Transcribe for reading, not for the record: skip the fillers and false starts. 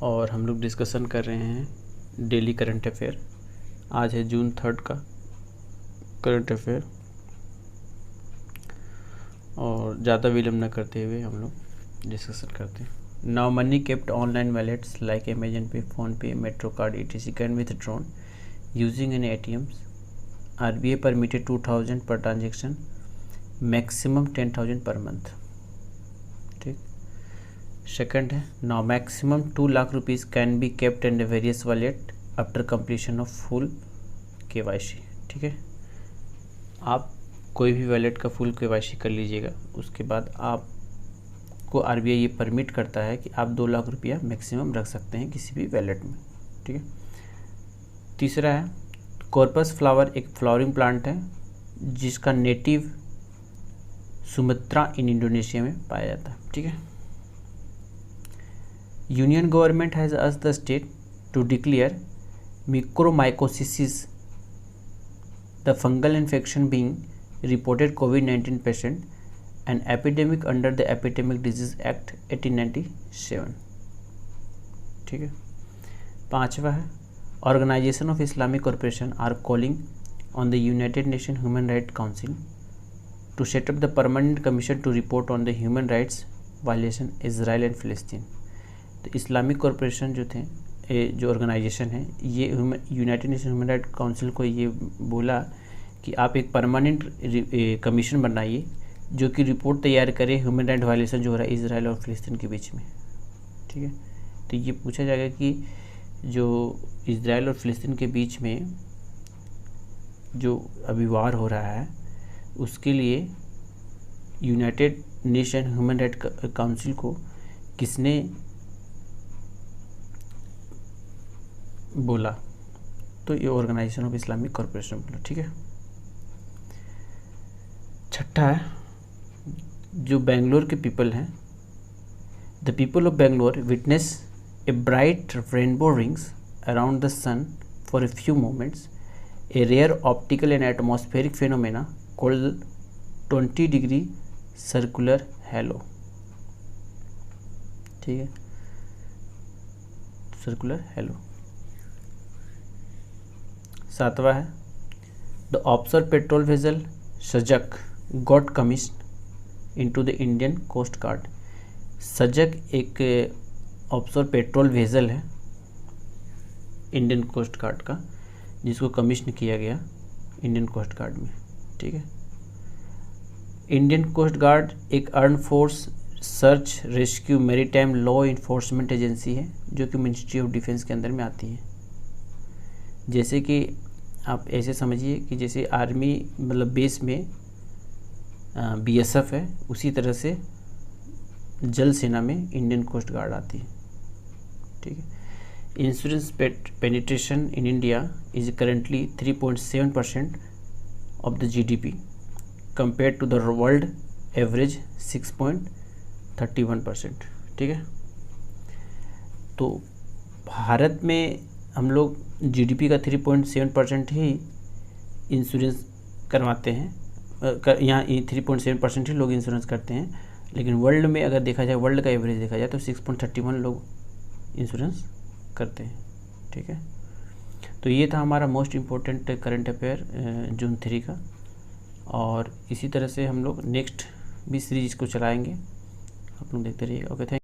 और हम लोग डिस्कशन कर रहे हैं डेली करंट अफेयर। आज है जून 3 का करंट अफेयर और ज़्यादा विलम्ब न करते हुए हम लोग डिस्कशन करते हैं। Now money kept online wallets like Amazon pay, PhonePe, metro card etc can withdrawn using an ATMs। RBI permitted 2000 per transaction, maximum 10,000 per month. ठीक। सेकंड है now maximum 2 lakh rupees can be kept in various wallet after completion of full KYC। ठीक है, आप कोई भी wallet का full KYC कर लीजिएगा, उसके बाद आपको RBI ये परमिट करता है कि आप 2 लाख रुपया मैक्सिमम रख सकते हैं किसी भी वॉलेट में। ठीक है। तीसरा है कॉर्पस फ्लावर, एक फ्लावरिंग प्लांट है जिसका नेटिव सुमात्रा इन इंडोनेशिया में पाया जाता है। ठीक है। Union government has asked the state to declare mycorrhizal, the fungal infection being reported COVID-19 patient, an epidemic under the Epidemic Disease Act 1897। ठीक है। पांचवा है organisation of Islamic corporation are calling on the United Nation human right council to set up the permanent commission to report on the human rights violation Israel and फिलिस्तीन। तो Islamic corporation जो थे, जो organisation है, ये United Nation human right council को ये बोला कि आप एक परमानेंट कमीशन बनाइए जो कि रिपोर्ट तैयार करे ह्यूमन राइट वायलेशन जो हो रहा है इजराइल और फिलिस्तीन के बीच में। ठीक है। तो ये पूछा जाएगा कि जो इजराइल और फिलिस्तीन के बीच में जो अभी वार हो रहा है उसके लिए United Nation human right council को किसने बोला? तो ये ऑर्गेनाइजेशन ऑफ इस्लामिक कॉरपोरेशन बोला। ठीक है। छठा है जो बेंगलोर के पीपल हैं, the people of Bangalore witness a bright rainbow rings around the sun for a few moments, a rare optical and atmospheric phenomena called 20 degree circular halo. ठीक है, सर्कुलर हैलो। सातवां है the offshore patrol vessel Sajag got commission into the Indian coast guard. Sajag एक offshore patrol vessel है Indian coast guard का, जिसको कमिश्न किया गया इंडियन कोस्ट गार्ड में। ठीक है। इंडियन कोस्ट गार्ड एक armed force search rescue maritime law enforcement agency है जो कि मिनिस्ट्री ऑफ डिफेंस के अंदर में आती है। जैसे कि आप ऐसे समझिए कि जैसे आर्मी मतलब बेस में BSF है, उसी तरह से जल सेना में इंडियन कोस्ट गार्ड आती है। ठीक है। Insurance penetration in India is currently 3.7% of the GDP compare to the world average 6.31%। ठीक है। तो भारत में हम लोग GDP का 3.7% ही इंश्योरेंस करवाते हैं, यहाँ 3.7% ही लोग इंश्योरेंस करते हैं, लेकिन वर्ल्ड में अगर देखा जाए, वर्ल्ड का एवरेज देखा जाए तो 6.31 लोग इंश्योरेंस करते हैं। ठीक है। तो ये था हमारा मोस्ट इम्पोर्टेंट करंट अफेयर जून 3 का, और इसी तरह से हम लोग नेक्स्ट भी सीरीज को चलाएंगे, आप लोग देखते रहिएगा। Okay, thank you.